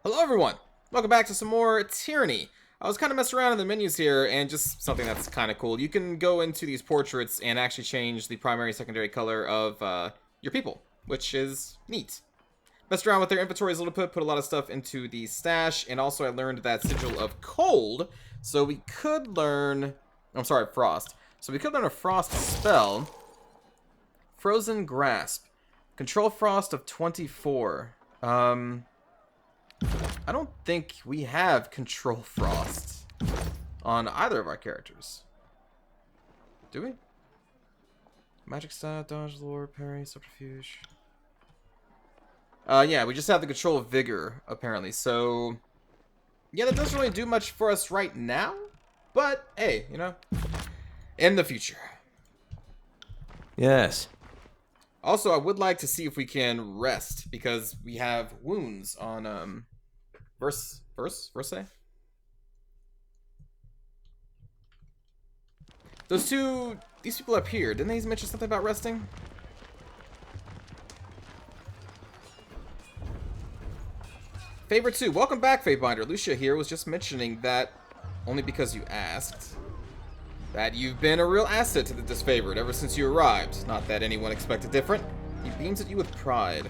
Hello everyone! Welcome back to some more Tyranny. I was kind of messing around in the menus here, and just something that's kind of cool. You can go into these portraits and actually change the primary and secondary color of your people, which is neat. Messed around with their inventories a little bit, put a lot of stuff into the stash, and also I learned that Sigil of Cold, so we could learn... I'm sorry, Frost. So we could learn a Frost spell. Frozen Grasp. Control Frost of 24. I don't think we have Control Frost on either of our characters. Do we? Magic style, dodge, lure, parry, subterfuge. Yeah, we just have the Control of Vigor, apparently. So, yeah, that doesn't really do much for us right now. But, hey, you know, in the future. Yes. Also, I would like to see if we can rest, because we have wounds on, Verse? These people up here, didn't they mention something about resting? Favorite 2, welcome back, Fatebinder. Lucia here was just mentioning that, only because you asked, that you've been a real asset to the Disfavored ever since you arrived. Not that anyone expected different. He beams at you with pride.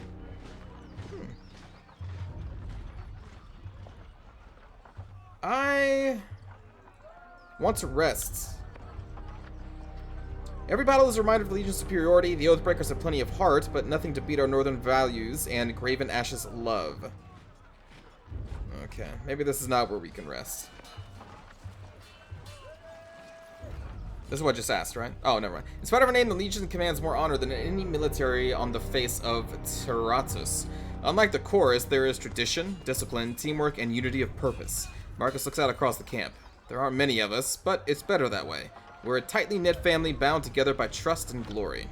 I want to rest. Every battle is a reminder of the Legion's superiority. The Oathbreakers have plenty of heart, but nothing to beat our northern values and Graven Ash's love. Okay, maybe this is not where we can rest. This is what I just asked, right? Oh, never mind. In spite of her name, the Legion commands more honor than any military on the face of Tyranny. Unlike the chorus, there is tradition, discipline, teamwork, and unity of purpose. Marcus looks out across the camp. There aren't many of us, but it's better that way. We're a tightly knit family bound together by trust and glory.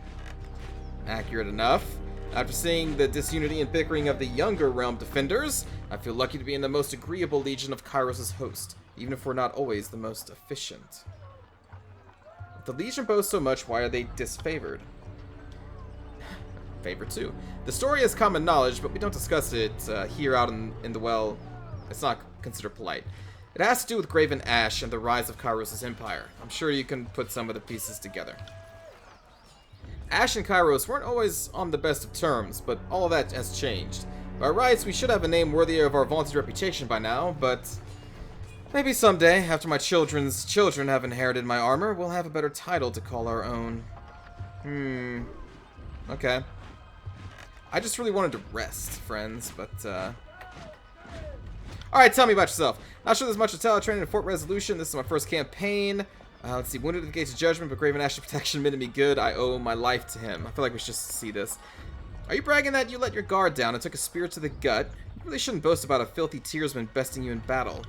Accurate enough. After seeing the disunity and bickering of the younger realm defenders, I feel lucky to be in the most agreeable legion of Kairos' host, even if we're not always the most efficient. If the legion boasts so much, why are they disfavored? Favorite 2. The story is common knowledge, but we don't discuss it here out in the well. It's not considered polite. It has to do with Graven Ash and the rise of Kairos' empire. I'm sure you can put some of the pieces together. Ash and Kairos weren't always on the best of terms, but all of that has changed. By rights, we should have a name worthy of our vaunted reputation by now, but maybe someday, after my children's children have inherited my armor, we'll have a better title to call our own. Okay. I just really wanted to rest, friends, but, Alright, tell me about yourself. Not sure there's much to tell. I trained in Fort Resolution. This is my first campaign. Let's see. Wounded at the Gates of Judgment, but Graven Ash's protection meant me good. I owe my life to him. I feel like we should just see this. Are you bragging that you let your guard down and took a spear to the gut? You really shouldn't boast about a filthy tearsman besting you in battle.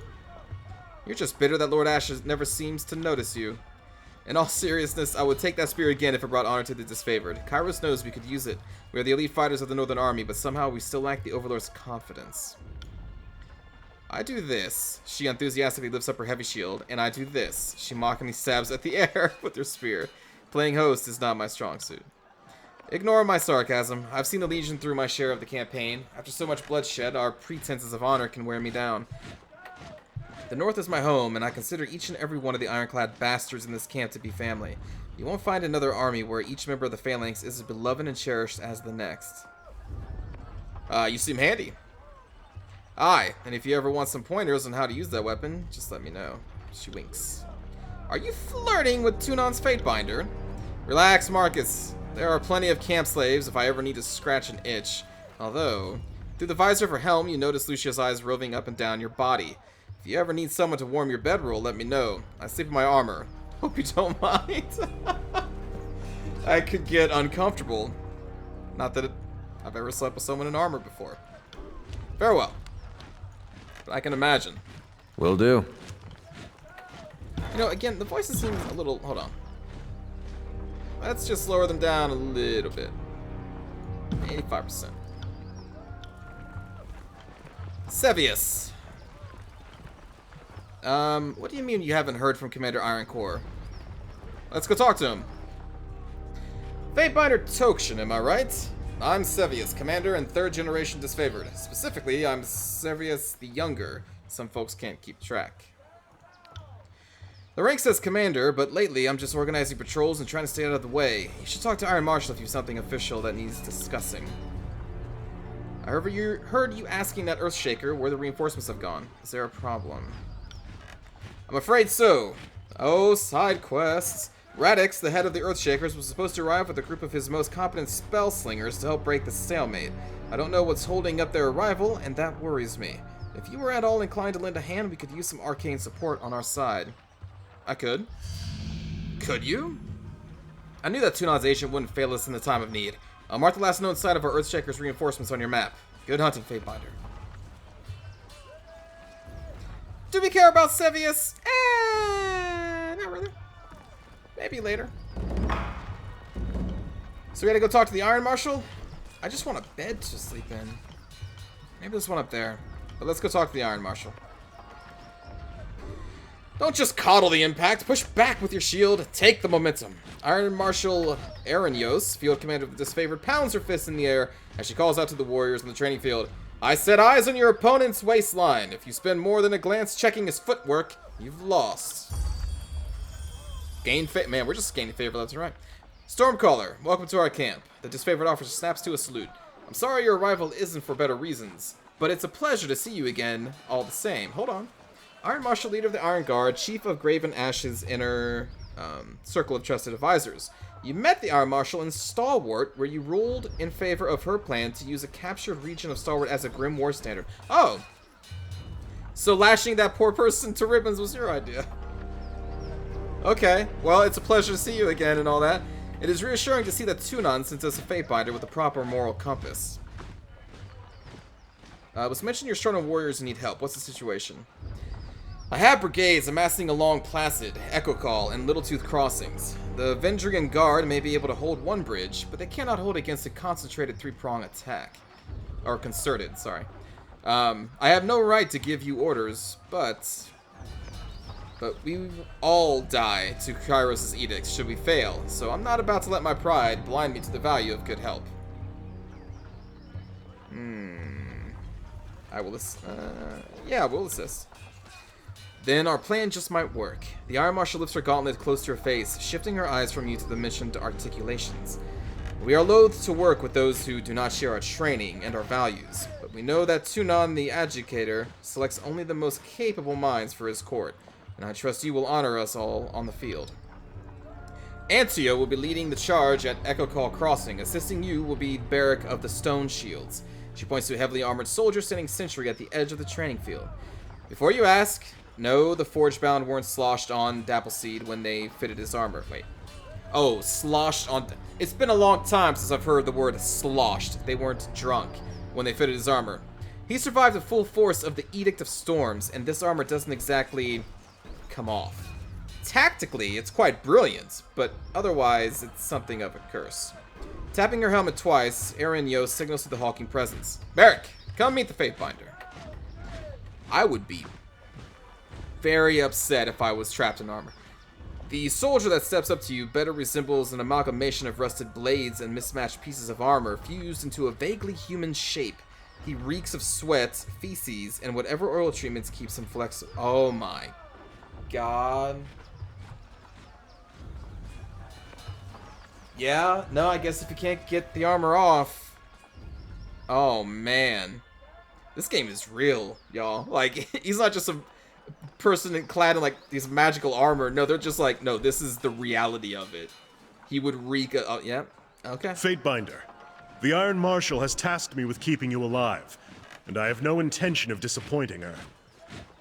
You're just bitter that Lord Ash never seems to notice you. In all seriousness, I would take that spear again if it brought honor to the Disfavored. Kairos knows we could use it. We are the elite fighters of the Northern Army, but somehow we still lack the Overlord's confidence. I do this. She enthusiastically lifts up her heavy shield, and I do this. She mockingly stabs at the air with her spear. Playing host is not my strong suit. Ignore my sarcasm. I've seen the Legion through my share of the campaign. After so much bloodshed, our pretenses of honor can wear me down. The North is my home, and I consider each and every one of the ironclad bastards in this camp to be family. You won't find another army where each member of the phalanx is as beloved and cherished as the next. You seem handy. Aye, and if you ever want some pointers on how to use that weapon, just let me know. She winks. Are you flirting with Tunon's Fatebinder? Relax, Marcus. There are plenty of camp slaves if I ever need to scratch an itch. Although, through the visor of her helm, you notice Lucia's eyes roving up and down your body. If you ever need someone to warm your bedroll, let me know. I sleep in my armor. Hope you don't mind. I could get uncomfortable. Not that I've ever slept with someone in armor before. Farewell. But I can imagine. Will do. You know, again, the voices seem a little... Hold on. Let's just lower them down a little bit. 85%. Sevius. What do you mean you haven't heard from Commander Ironcore? Let's go talk to him. Fatebinder tokshen, am I right? I'm Seus, Commander and 3rd generation Disfavored. Specifically, I'm Seus the Younger. Some folks can't keep track. The rank says Commander, but lately I'm just organizing patrols and trying to stay out of the way. You should talk to Iron Marshal if you have something official that needs discussing. I heard you asking that Earthshaker where the reinforcements have gone. Is there a problem? I'm afraid so. Oh, side quests. Radix, the head of the Earthshakers, was supposed to arrive with a group of his most competent spell slingers to help break the stalemate. I don't know what's holding up their arrival, and that worries me. If you were at all inclined to lend a hand, we could use some arcane support on our side. I could. Could you? I knew that Tunan's agent wouldn't fail us in the time of need. I'll mark the last known site of our Earthshaker's reinforcements on your map. Good hunting, Fatebinder. Do we care about Sevius? Not really. Maybe later. So we gotta go talk to the Iron Marshal? I just want a bed to sleep in. Maybe there's one up there. But let's go talk to the Iron Marshal. Don't just coddle the impact. Push back with your shield. Take the momentum. Iron Marshal Aranyos, field commander of the Disfavored, pounds her fist in the air as she calls out to the warriors on the training field. I set eyes on your opponent's waistline. If you spend more than a glance checking his footwork, you've lost. Gain favor. Man, we're just gaining favor left and right. Stormcaller, welcome to our camp. The Disfavored officer snaps to a salute. I'm sorry your arrival isn't for better reasons, but it's a pleasure to see you again all the same. Hold on. Iron Marshal, leader of the Iron Guard, chief of Graven Ash's inner circle of trusted advisors. You met the Iron Marshal in Stalwart, where you ruled in favor of her plan to use a captured region of Stalwart as a grim war standard. Oh! So lashing that poor person to ribbons was your idea. Okay, well, it's a pleasure to see you again and all that. It is reassuring to see that Tunan sent us a Fatebinder with a proper moral compass. It was mentioned you're short on warriors and need help. What's the situation? I have brigades amassing along Placid, Echo Call, and Littletooth crossings. The Vendrian Guard may be able to hold one bridge, but they cannot hold against a concentrated three-prong attack. Or concerted, sorry. I have no right to give you orders, but we all die to Kairos' edicts should we fail, so I'm not about to let my pride blind me to the value of good help. I will yeah, we'll assist. Then our plan just might work. The Iron Marshal lifts her gauntlet close to her face, shifting her eyes from you to the mission to articulations. We are loath to work with those who do not share our training and our values, but we know that Tunan the Adjudicator selects only the most capable minds for his court, and I trust you will honor us all on the field. Antio will be leading the charge at Echo Call Crossing. Assisting you will be Barick of the Stone Shields. She points to a heavily armored soldier standing sentry at the edge of the training field. Before you ask, no, the Forgebound weren't sloshed on Dappleseed when they fitted his armor. Wait. Oh, sloshed on... It's been a long time since I've heard the word sloshed. They weren't drunk when they fitted his armor. He survived the full force of the Edict of Storms, and this armor doesn't exactly come off. Tactically, it's quite brilliant, but otherwise, it's something of a curse. Tapping her helmet twice, Aranyos signals to the hulking presence. Barik, come meet the Fatebinder. I would be very upset if I was trapped in armor. The soldier that steps up to you better resembles an amalgamation of rusted blades and mismatched pieces of armor fused into a vaguely human shape. He reeks of sweat, feces, and whatever oil treatments keeps him flexible. Oh my god. Yeah, no, I guess if you can't get the armor off. Oh man. This game is real, y'all. Like, he's not just a person clad in like these magical armor. No, they're just like, no, this is the reality of it. He would wreak a, oh, yeah, okay. Fatebinder, the Iron Marshal has tasked me with keeping you alive, and I have no intention of disappointing her.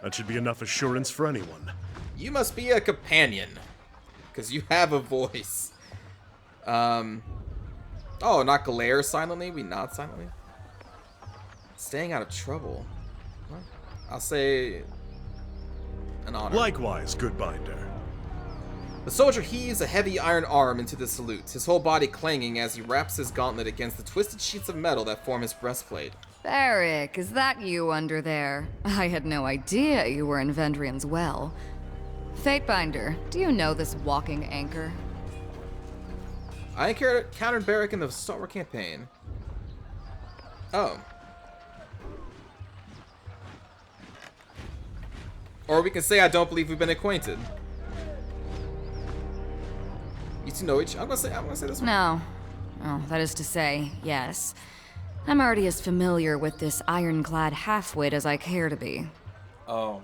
That should be enough assurance for anyone. You must be a companion, because you have a voice. Oh, not glare silently? We nod silently? Staying out of trouble. What? I'll say an honor. Likewise, good binder. The soldier heaves a heavy iron arm into the salute, his whole body clanging as he wraps his gauntlet against the twisted sheets of metal that form his breastplate. Barick, is that you under there? I had no idea you were in Vendrian's well. Fatebinder, do you know this walking anchor? I encountered Barick in the Stalwart campaign. Oh. Or we can say I don't believe we've been acquainted. You two know each. I'm gonna say this one. No. Oh, that is to say, yes. I'm already as familiar with this ironclad halfwit as I care to be. Oh.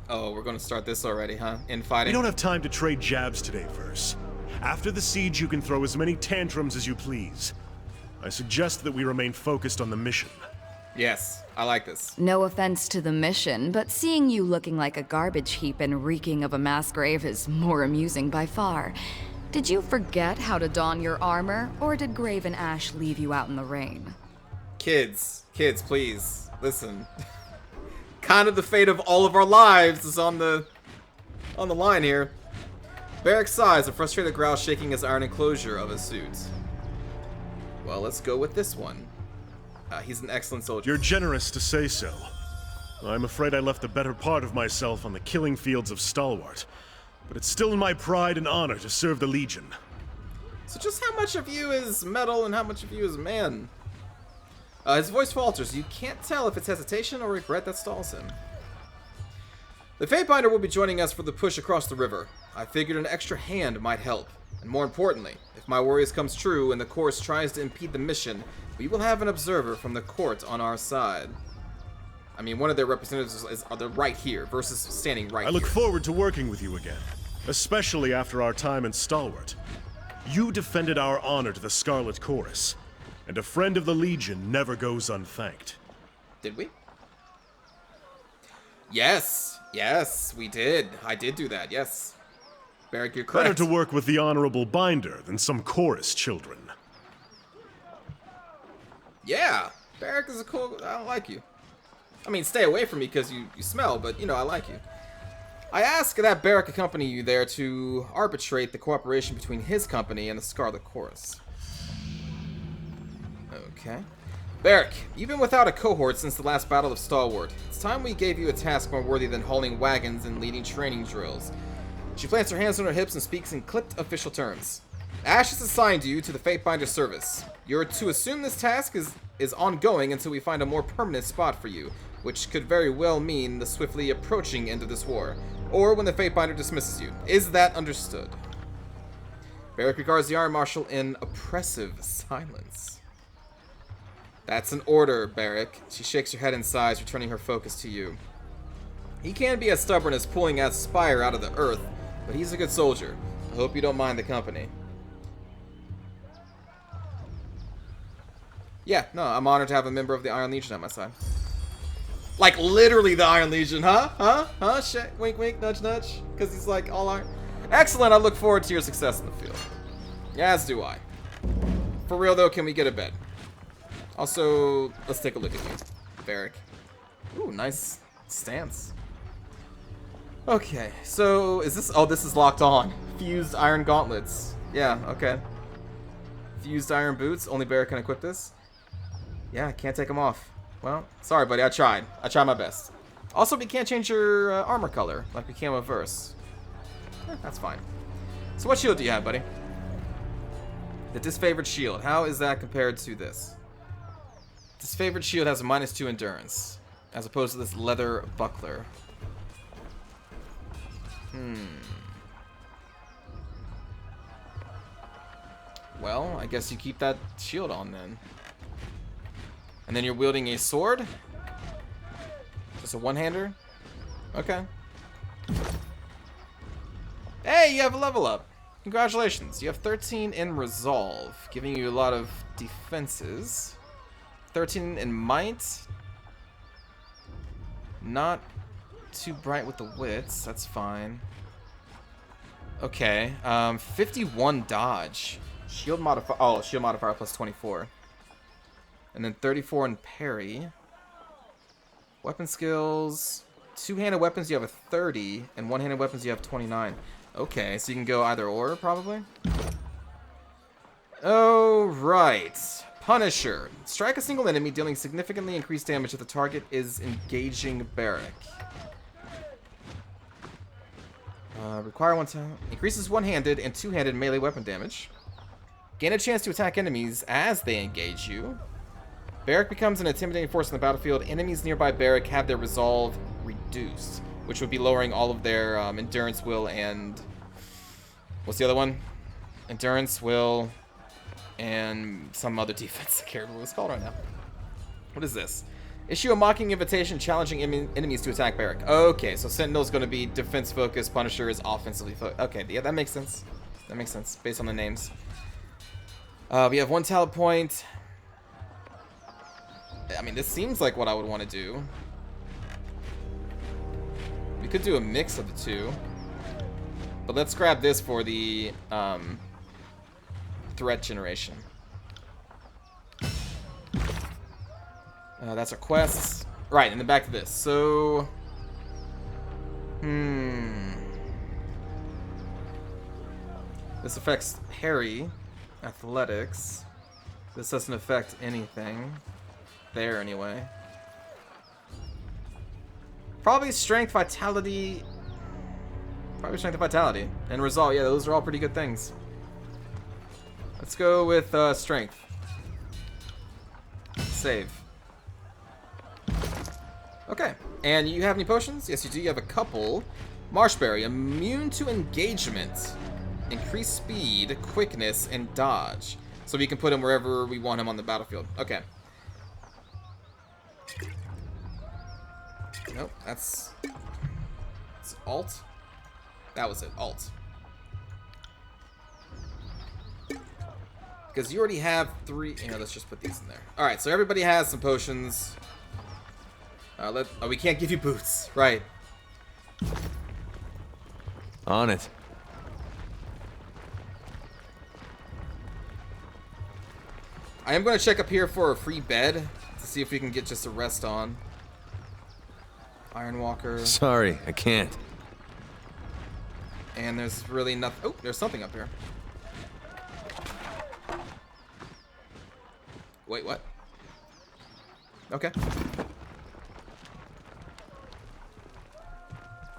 Oh, we're gonna start this already, huh? Infighting. We don't have time to trade jabs today, Verse. After the siege, you can throw as many tantrums as you please. I suggest that we remain focused on the mission. Yes, I like this. No offense to the mission, but seeing you looking like a garbage heap and reeking of a mass grave is more amusing by far. Did you forget how to don your armor, or did Graven Ash leave you out in the rain? Kids, please, listen. Kind of the fate of all of our lives is on the line here. Barik sighs, a frustrated growl shaking his iron enclosure of his suit. Well, let's go with this one. He's an excellent soldier. You're generous to say so. I'm afraid I left the better part of myself on the killing fields of Stalwart. But it's still in my pride and honor to serve the Legion. So just how much of you is metal and how much of you is man? His voice falters. You can't tell if it's hesitation or regret that stalls him. The Fatebinder will be joining us for the push across the river. I figured an extra hand might help. And more importantly, if my worries comes true and the course tries to impede the mission, we will have an observer from the court on our side. I mean, one of their representatives is right here versus standing right here. I look forward to working with you again, especially after our time in Stalwart. You defended our honor to the Scarlet Chorus, and a friend of the Legion never goes unthanked. Did we? Yes, we did. I did do that, yes. Barik, you're correct. Better to work with the Honorable Binder than some chorus children. Yeah, Barik is a cool... I don't like you. I mean, stay away from me because you smell, but, you know, I like you. I ask that Barik accompany you there to arbitrate the cooperation between his company and the Scarlet Chorus. Okay. Barik, you've been without a cohort since the last Battle of Stalwart. It's time we gave you a task more worthy than hauling wagons and leading training drills. She plants her hands on her hips and speaks in clipped official terms. Ash has assigned you to the Fatebinder service. You're to assume this task is ongoing until we find a more permanent spot for you, which could very well mean the swiftly approaching end of this war, or when the Fatebinder dismisses you. Is that understood? Barik regards the Iron Marshal in oppressive silence. That's an order, Barik. She shakes her head and sighs, returning her focus to you. He can be as stubborn as pulling a spire out of the earth, but he's a good soldier. I hope you don't mind the company. Yeah, no, I'm honored to have a member of the Iron Legion at my side. Like, literally the Iron Legion, huh? Huh? Wink, wink, nudge, nudge. Because he's like, all iron. Excellent, I look forward to your success in the field. As do I. For real, though, can we get a bed? Also, let's take a look at you, Barik. Ooh, nice stance. Okay, so is this... Oh, this is locked on. Fused iron gauntlets. Yeah, okay. Fused iron boots. Only Barik can equip this. Yeah, can't take them off. Well, sorry, buddy. I tried. I tried my best. Also, we can't change your armor color like we can with Verse. That's fine. So what shield do you have, buddy? The Disfavored shield. How is that compared to this? Disfavored shield has a -2 endurance, as opposed to this leather buckler. Well, I guess you keep that shield on then. And then you're wielding a sword? Just a one-hander? Okay. Hey, you have a level up. Congratulations. You have 13 in resolve, giving you a lot of defenses. 13 in might. Not too bright with the wits. That's fine. Okay. 51 dodge. Shield modifier. Oh, shield modifier plus 24. And then 34 in parry. Weapon skills. Two-handed weapons, you have a 30. And one-handed weapons, you have 29. Okay, so you can go either or, probably. Oh, right. Punisher. Strike a single enemy, dealing significantly increased damage if the target is engaging Barik. Require one time. Increases one-handed and two-handed melee weapon damage. Gain a chance to attack enemies as they engage you. Barik becomes an intimidating force on the battlefield. Enemies nearby Barik have their resolve reduced, which would be lowering all of their endurance, will, and... What's the other one? Endurance, will, and some other defense. I can't remember what it's called right now. What is this? Issue a mocking invitation challenging enemies to attack Barik. Okay, so Sentinel's going to be defense-focused. Punisher is offensively focused. Okay, yeah, that makes sense. That makes sense, based on the names. We have 1 talent point. I mean, this seems like what I would want to do. We could do a mix of the two. But let's grab this for the threat generation. That's our quests. Right, and then back to this. So... This affects Harry. Athletics. This doesn't affect anything. There, anyway. Probably strength, vitality... Probably strength and vitality. And resolve. Yeah, those are all pretty good things. Let's go with strength. Save. Okay. And you have any potions? Yes, you do. You have a couple. Marshberry, immune to engagement. Increase speed, quickness, and dodge. So we can put him wherever we want him on the battlefield. Okay. Nope, that's alt. That was it, alt. Because you already have 3. You know, let's just put these in there. All right, so everybody has some potions. Oh, we can't give you boots, right? On it. I am going to check up here for a free bed to see if we can get just a rest on. Iron Walker. Sorry, I can't. And there's really nothing. Oh, there's something up here. Wait, what? Okay.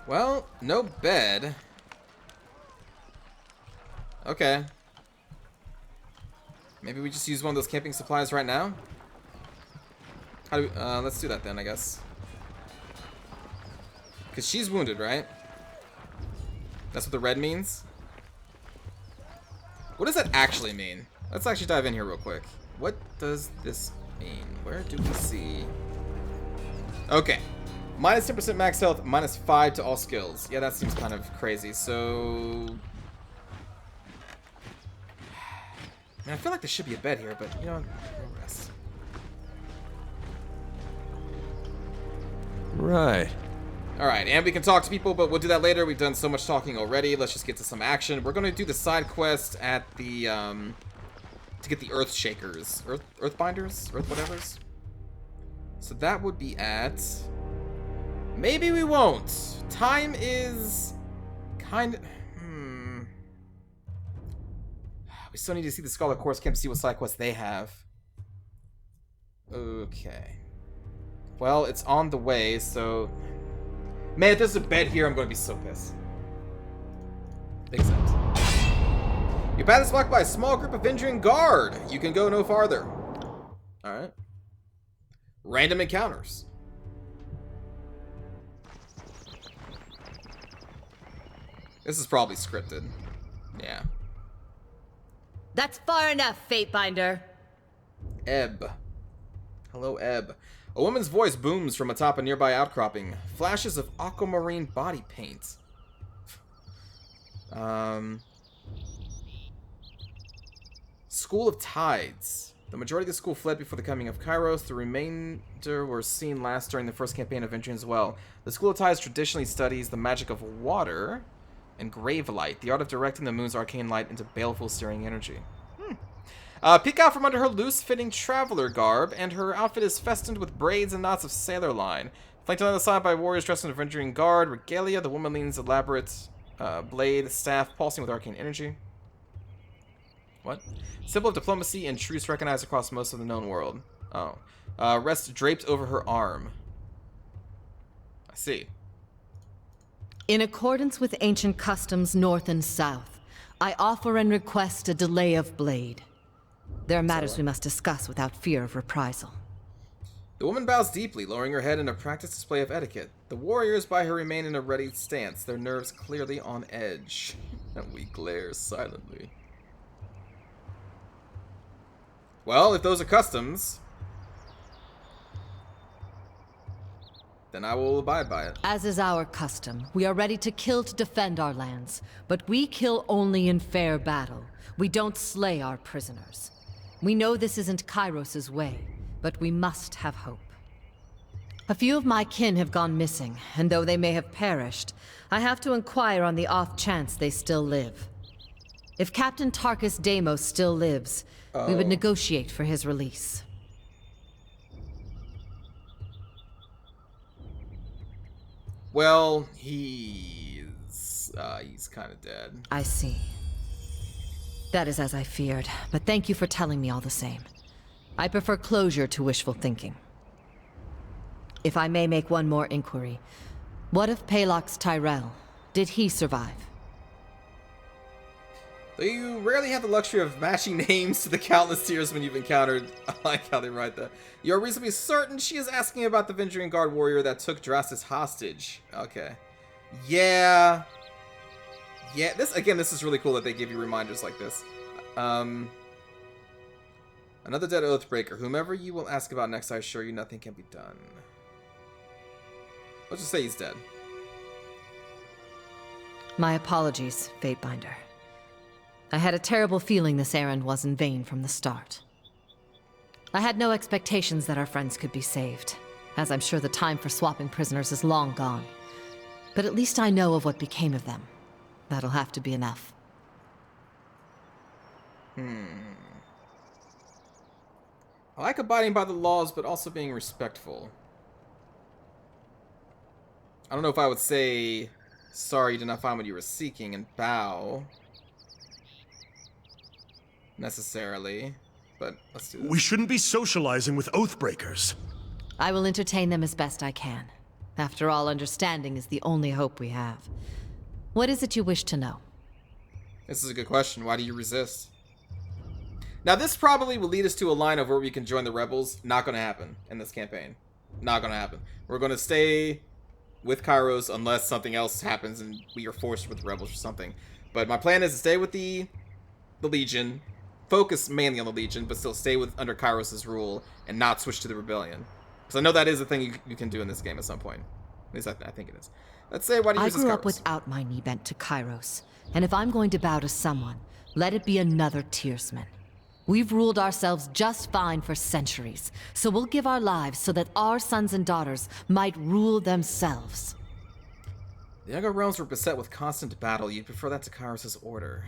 Well, no bed. Okay. Maybe we just use one of those camping supplies right now? How do we, let's do that then, I guess. Because she's wounded, right? That's what the red means? What does that actually mean? Let's actually dive in here real quick. What does this mean? Where do we see? Okay. Minus 10% max health, minus 5 to all skills. Yeah, that seems kind of crazy. So... I mean, I feel like there should be a bed here, but, you know, we'll rest. Right. Alright, and we can talk to people, but we'll do that later. We've done so much talking already. Let's just get to some action. We're going to do the side quest at the, to get the Earth Shakers. Earth Binders? Earth whatevers? So that would be at... Maybe we won't. Time is... kind of... We still need to see the Scholar Course Camp, see what side quests they have. Okay. Well, it's on the way, so... Man, if there's a bed here, I'm going to be so pissed. Except. Your path is blocked by a small group of Vendrian Guard. You can go no farther. Alright. Random encounters. This is probably scripted. Yeah. That's far enough, Fatebinder. Ebb. Hello, Ebb. A woman's voice booms from atop a nearby outcropping. Flashes of aquamarine body paint. School of Tides. The majority of the school fled before the coming of Kairos. The remainder were seen last during the first campaign of Vengeance as well. The School of Tides traditionally studies the magic of water and grave light, the art of directing the moon's arcane light into baleful searing energy. Peek out from under her loose-fitting traveler garb, and her outfit is festooned with braids and knots of sailor line. Flanked on the other side by warriors dressed in Vendrian Guard regalia, the woman leans elaborate blade, staff, pulsing with arcane energy. What? Symbol of diplomacy and truce recognized across most of the known world. Oh. Rests draped over her arm. I see. In accordance with ancient customs north and south, I offer and request a delay of blade. There are matters we must discuss without fear of reprisal. The woman bows deeply, lowering her head in a practiced display of etiquette. The warriors by her remain in a ready stance, their nerves clearly on edge. And we glare silently. Well, if those are customs, then I will abide by it. As is our custom, we are ready to kill to defend our lands, but we kill only in fair battle. We don't slay our prisoners. We know this isn't Kairos's way, but we must have hope. A few of my kin have gone missing, and though they may have perished, I have to inquire on the off chance they still live. If Captain Tarkus Deimos still lives, we would negotiate for his release. Well, he's kind of dead. I see. That is as I feared, but thank you for telling me all the same. I prefer closure to wishful thinking. If I may make one more inquiry, what of Palox Tyrell? Did he survive? Though you rarely have the luxury of matching names to the countless tearsmen you've encountered. I like how they write that. You're reasonably certain she is asking about the Vengerian Guard warrior that took Drastis hostage. Okay. Yeah. Yeah, this is really cool that they give you reminders like this. Another dead Oathbreaker. Whomever you will ask about next, I assure you nothing can be done. Let's just say he's dead. My apologies, Fatebinder. I had a terrible feeling this errand was in vain from the start. I had no expectations that our friends could be saved, as I'm sure the time for swapping prisoners is long gone. But at least I know of what became of them. That'll have to be enough. I like abiding by the laws, but also being respectful. I don't know if I would say, sorry you did not find what you were seeking, and bow. Necessarily. But let's do this. We shouldn't be socializing with Oathbreakers. I will entertain them as best I can. After all, understanding is the only hope we have. What is it you wish to know? This is a good question. Why do you resist? Now, this probably will lead us to a line of where we can join the rebels. Not going to happen in this campaign. Not going to happen. We're going to stay with Kairos unless something else happens and we are forced with the rebels or something. But my plan is to stay with the Legion, focus mainly on the Legion, but still stay with under Kairos' rule and not switch to the Rebellion. Because I know that is a thing you can do in this game at some point. At least I think it is. Let's say, why do you resist Kairos? I grew up without my knee bent to Kairos. And if I'm going to bow to someone, let it be another Tearsman. We've ruled ourselves just fine for centuries, so we'll give our lives so that our sons and daughters might rule themselves. The younger realms were beset with constant battle. You'd prefer that to Kairos' order.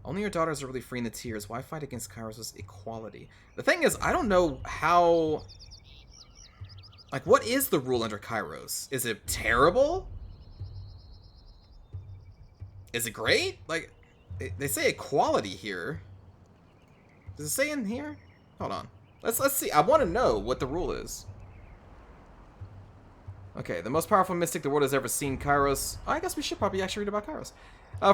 Only your daughters are really free in the tiers. Why fight against Kairos' equality? The thing is, I don't know how... Like, what is the rule under Kairos? Is it terrible? Is it great? Like, they say equality here. Does it say in here? Hold on. Let's see. I want to know what the rule is. Okay, the most powerful mystic the world has ever seen, Kairos. I guess we should probably actually read about Kairos.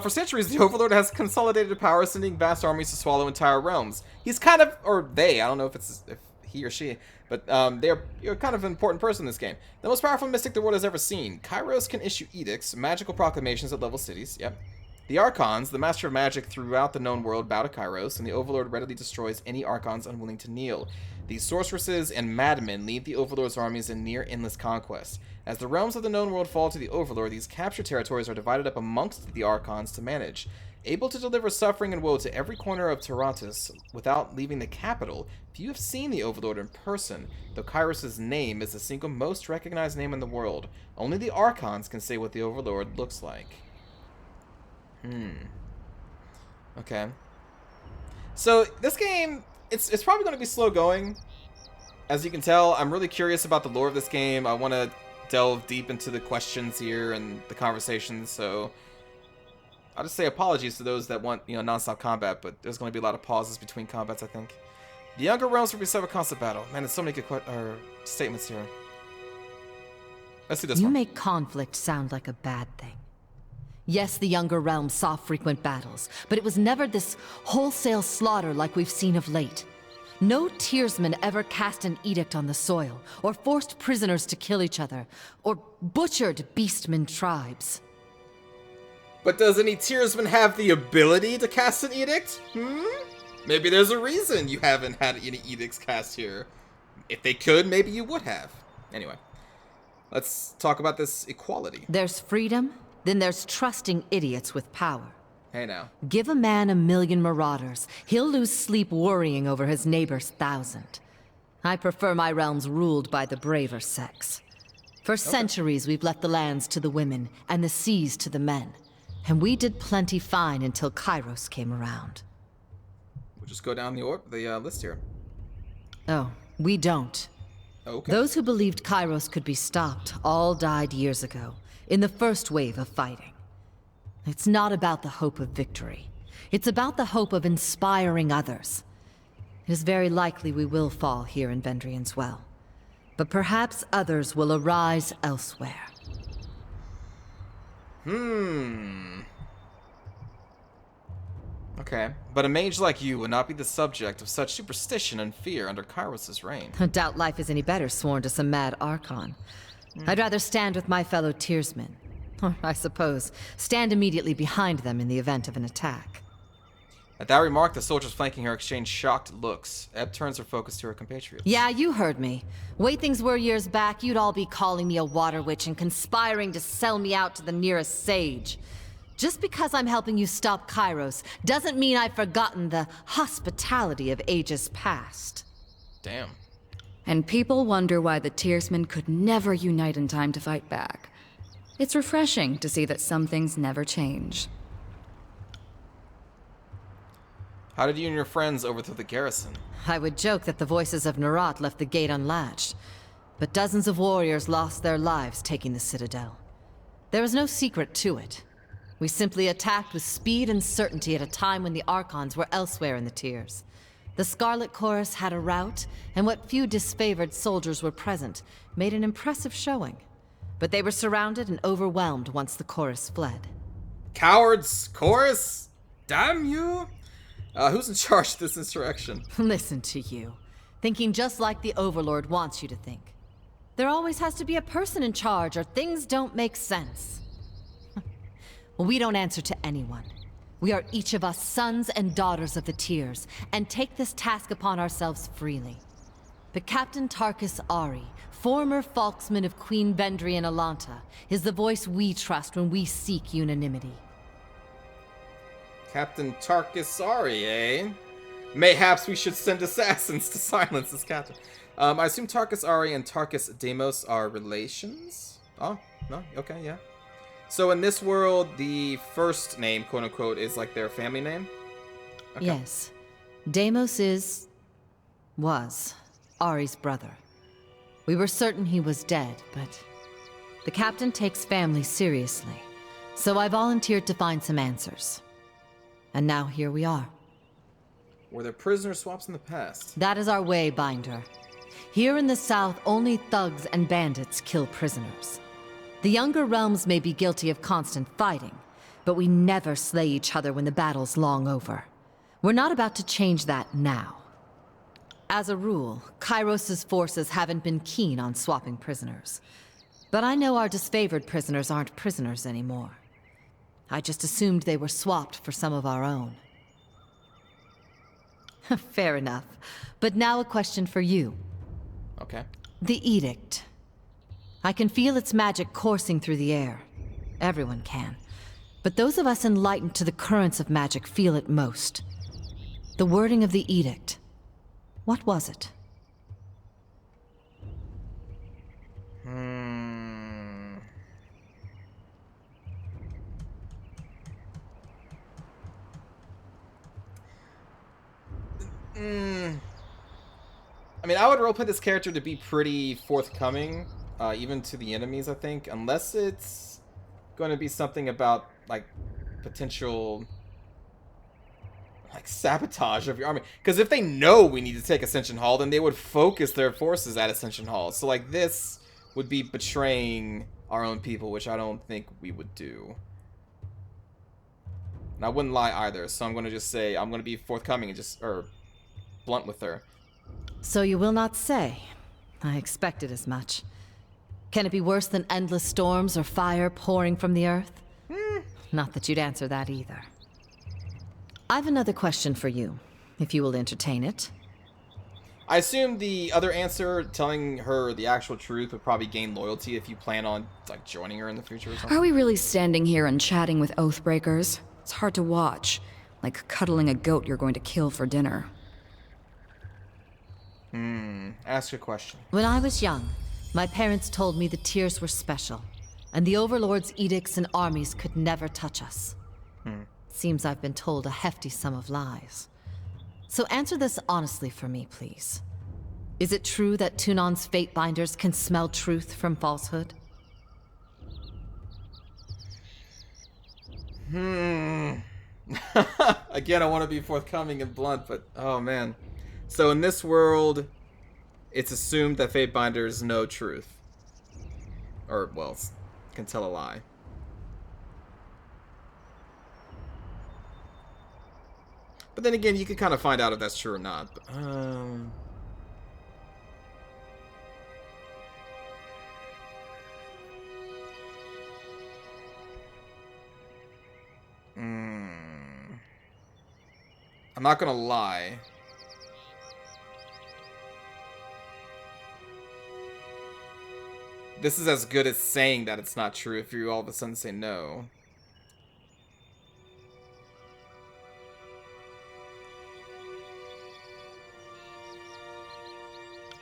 For centuries, the Overlord has consolidated power, sending vast armies to swallow entire realms. He's kind of, or they, I don't know if he or she, but they're kind of an important person in this game. The most powerful mystic the world has ever seen. Kairos can issue edicts, magical proclamations that level cities. Yep. The Archons, the master of magic throughout the known world, bow to Kairos, and the Overlord readily destroys any Archons unwilling to kneel. These sorceresses and madmen lead the Overlord's armies in near-endless conquest. As the realms of the known world fall to the Overlord, these captured territories are divided up amongst the Archons to manage. Able to deliver suffering and woe to every corner of Tyrantus without leaving the capital, few have seen the Overlord in person, though Kairos' name is the single most recognized name in the world. Only the Archons can say what the Overlord looks like. Okay. So, this game, it's probably going to be slow going. As you can tell, I'm really curious about the lore of this game. I want to delve deep into the questions here and the conversations, so I'll just say apologies to those that want, non-stop combat, but there's going to be a lot of pauses between combats, I think. The younger realms will be set with constant battle. Man, there's so many good statements here. Let's see this one. You make conflict sound like a bad thing. Yes, the younger realms saw frequent battles, but it was never this wholesale slaughter like we've seen of late. No Tearsman ever cast an edict on the soil, or forced prisoners to kill each other, or butchered beastmen tribes. But does any Tearsman have the ability to cast an edict? Maybe there's a reason you haven't had any edicts cast here. If they could, maybe you would have. Anyway, let's talk about this equality. There's freedom, then there's trusting idiots with power. Hey now. Give a man 1,000,000 marauders, he'll lose sleep worrying over his neighbor's 1,000. I prefer my realms ruled by the braver sex. For centuries we've left the lands to the women, and the seas to the men. And we did plenty fine until Kairos came around. We'll just go down the list here. Oh, we don't. Okay. Those who believed Kairos could be stopped all died years ago, in the first wave of fighting. It's not about the hope of victory. It's about the hope of inspiring others. It is very likely we will fall here in Vendrian's Well. But perhaps others will arise elsewhere. Okay. But a mage like you would not be the subject of such superstition and fear under Kairos' reign. I doubt life is any better sworn to some mad archon. I'd rather stand with my fellow Tearsmen. Or, I suppose, stand immediately behind them in the event of an attack. At that remark, the soldiers flanking her exchange shocked looks. Ebb turns her focus to her compatriots. Yeah, you heard me. Way things were years back, you'd all be calling me a water witch and conspiring to sell me out to the nearest sage. Just because I'm helping you stop Kairos doesn't mean I've forgotten the hospitality of ages past. Damn. And people wonder why the Tearsmen could never unite in time to fight back. It's refreshing to see that some things never change. How did you and your friends overthrow the garrison? I would joke that the voices of Nerat left the gate unlatched, but dozens of warriors lost their lives taking the citadel. There was no secret to it. We simply attacked with speed and certainty at a time when the Archons were elsewhere in the tiers. The Scarlet Chorus had a rout, and what few disfavored soldiers were present made an impressive showing. But they were surrounded and overwhelmed once the chorus fled. Cowards! Chorus! Damn you! Who's in charge of this insurrection? Listen to you. Thinking just like the Overlord wants you to think. There always has to be a person in charge, or things don't make sense. Well, we don't answer to anyone. We are each of us sons and daughters of the Tiers, and take this task upon ourselves freely. But Captain Tarkus Ari, former Falksman of Queen Vendrian Alanta, is the voice we trust when we seek unanimity. Captain Tarkus Ari, eh? Mayhaps we should send assassins to silence this captain. I assume Tarkus Ari and Tarkus Deimos are relations? Oh, no? Okay, yeah. So in this world, the first name, quote-unquote, is like their family name? Okay. Yes. Deimos was Ari's brother. We were certain he was dead, but the captain takes family seriously, so I volunteered to find some answers. And now here we are. Were there prisoner swaps in the past? That is our way, Binder. Here in the south, only thugs and bandits kill prisoners. The younger realms may be guilty of constant fighting, but we never slay each other when the battle's long over. We're not about to change that now. As a rule, Kairos' forces haven't been keen on swapping prisoners. But I know our disfavored prisoners aren't prisoners anymore. I just assumed they were swapped for some of our own. Fair enough. But now a question for you. Okay. The Edict. I can feel its magic coursing through the air. Everyone can. But those of us enlightened to the currents of magic feel it most. The wording of the Edict. What was it? I mean, I would roleplay this character to be pretty forthcoming, even to the enemies, I think. Unless it's going to be something about, like, potential, like, sabotage of your army. Because if they know we need to take Ascension Hall, then they would focus their forces at Ascension Hall. So, like, this would be betraying our own people, which I don't think we would do. And I wouldn't lie either, so I'm going to just say I'm going to be forthcoming and just, or blunt with her. So you will not say. I expected as much. Can it be worse than endless storms or fire pouring from the earth? Not that you'd answer that either. I've another question for you, if you will entertain it. I assume the other answer, telling her the actual truth, would probably gain loyalty if you plan on, like, joining her in the future or something. Are we really standing here and chatting with Oathbreakers? It's hard to watch. Like cuddling a goat you're going to kill for dinner. Ask a question. When I was young, my parents told me the Tears were special, and the Overlord's edicts and armies could never touch us. Seems I've been told a hefty sum of lies. So answer this honestly for me, please. Is it true that Tunon's Fatebinders can smell truth from falsehood? Again, I want to be forthcoming and blunt, but oh man. So in this world, it's assumed that Fatebinders know truth. Or, well, can tell a lie. But then again, you can kind of find out if that's true or not. But, I'm not gonna lie. This is as good as saying that it's not true if you all of a sudden say no.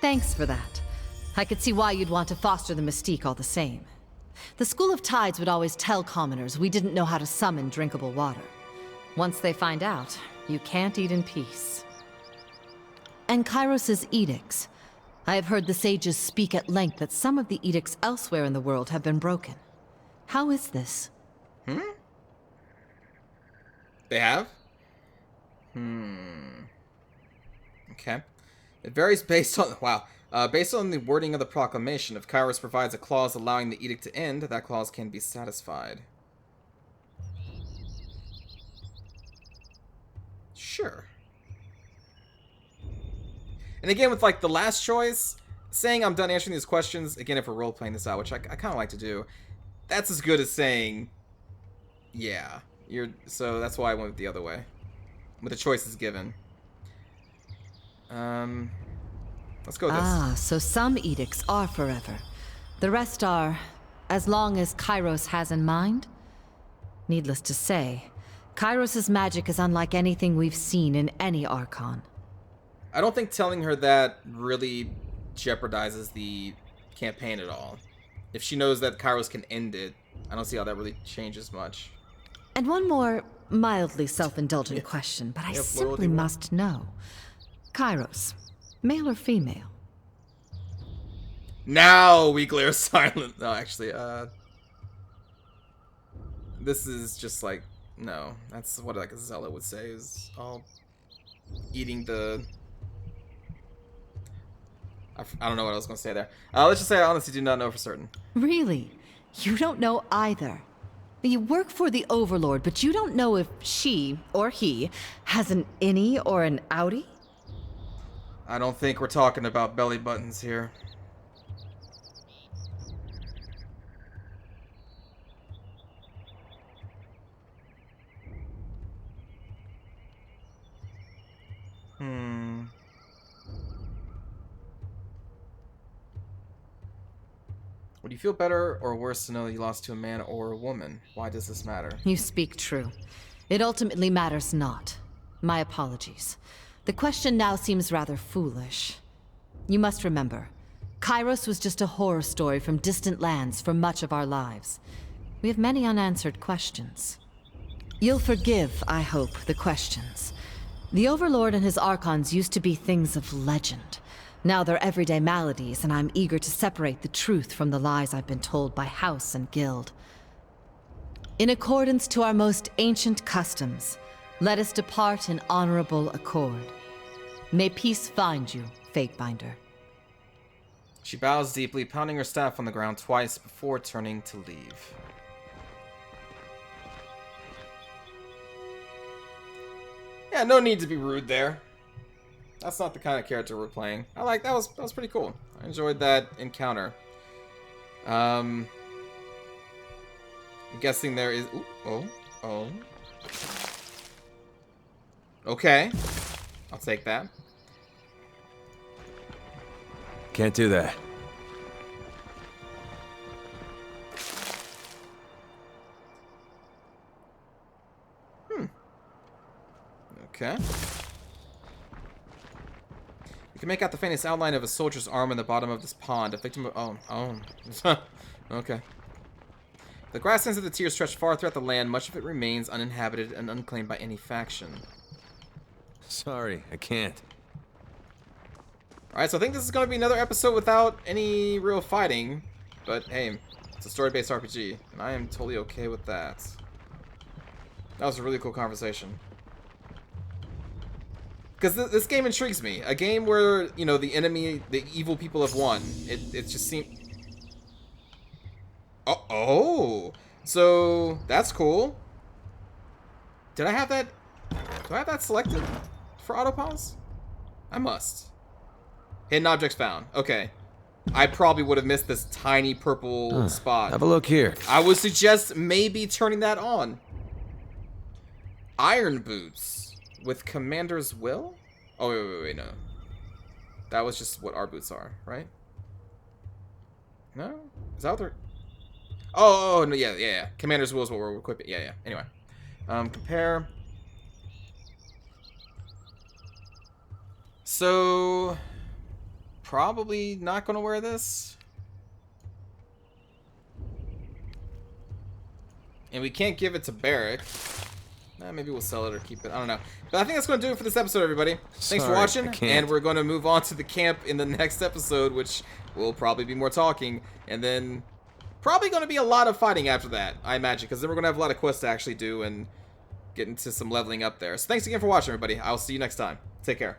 Thanks for that. I could see why you'd want to foster the mystique all the same. The School of Tides would always tell commoners we didn't know how to summon drinkable water. Once they find out, you can't eat in peace. And Kairos' edicts. I have heard the sages speak at length that some of the edicts elsewhere in the world have been broken. How is this? They have? Okay. It varies based on... Wow. Based on the wording of the proclamation, if Kairos provides a clause allowing the edict to end, that clause can be satisfied. Sure. And again, with, like, the last choice, saying I'm done answering these questions, again, if we're role-playing this out, which I kind of like to do, that's as good as saying, yeah. So that's why I went the other way. With the choices given. Let's go with this. Ah, so some edicts are forever. The rest are, as long as Kairos has in mind? Needless to say, Kairos' magic is unlike anything we've seen in any Archon. I don't think telling her that really jeopardizes the campaign at all. If she knows that Kairos can end it, I don't see how that really changes much. And one more mildly self-indulgent question, but I simply must know. Kairos, male or female? Now we glare silent. No, actually, this is just like, no. That's what like a zealot would say, is all eating the... I don't know what I was going to say there. Let's just say I honestly do not know for certain. Really? You don't know either? You work for the Overlord, but you don't know if she, or he, has an innie or an outie? I don't think we're talking about belly buttons here. Would you feel better or worse to know that you lost to a man or a woman? Why does this matter? You speak true. It ultimately matters not. My apologies. The question now seems rather foolish. You must remember, Kairos was just a horror story from distant lands for much of our lives. We have many unanswered questions. You'll forgive, I hope, the questions. The Overlord and his Archons used to be things of legend. Now they're everyday maladies, and I'm eager to separate the truth from the lies I've been told by house and guild. In accordance to our most ancient customs, let us depart in honorable accord. May peace find you, Fatebinder. She bows deeply, pounding her staff on the ground twice before turning to leave. Yeah, no need to be rude there. That's not the kind of character we're playing. I like that was pretty cool. I enjoyed that encounter. I'm guessing there is. Ooh, oh. Okay, I'll take that. Can't do that. Okay. You can make out the faintest outline of a soldier's arm in the bottom of this pond. A victim of... Oh. Okay. The grasslands of the tier stretch far throughout the land. Much of it remains uninhabited and unclaimed by any faction. Sorry, I can't. Alright, so I think this is going to be another episode without any real fighting. But, hey, it's a story-based RPG, and I am totally okay with that. That was a really cool conversation. Because this game intrigues me. A game where, you know, the enemy, the evil people have won. It just seems... Oh! So, that's cool. Did I have that... Do I have that selected for autopause? I must. Hidden objects found. Okay. I probably would have missed this tiny purple spot. Have a look here. I would suggest maybe turning that on. Iron boots. With Commander's Will? Oh, wait, no. That was just what our boots are, right? No? Is that what they're... Oh, no, yeah. Commander's Will is what we're equipping. Yeah. Anyway. Compare. So... Probably not going to wear this. And we can't give it to Barick. Maybe we'll sell it or keep it. I don't know. But I think that's going to do it for this episode, everybody. Thanks for watching. And we're going to move on to the camp in the next episode, which will probably be more talking. And then probably going to be a lot of fighting after that, I imagine. Because then we're going to have a lot of quests to actually do and get into some leveling up there. So thanks again for watching, everybody. I'll see you next time. Take care.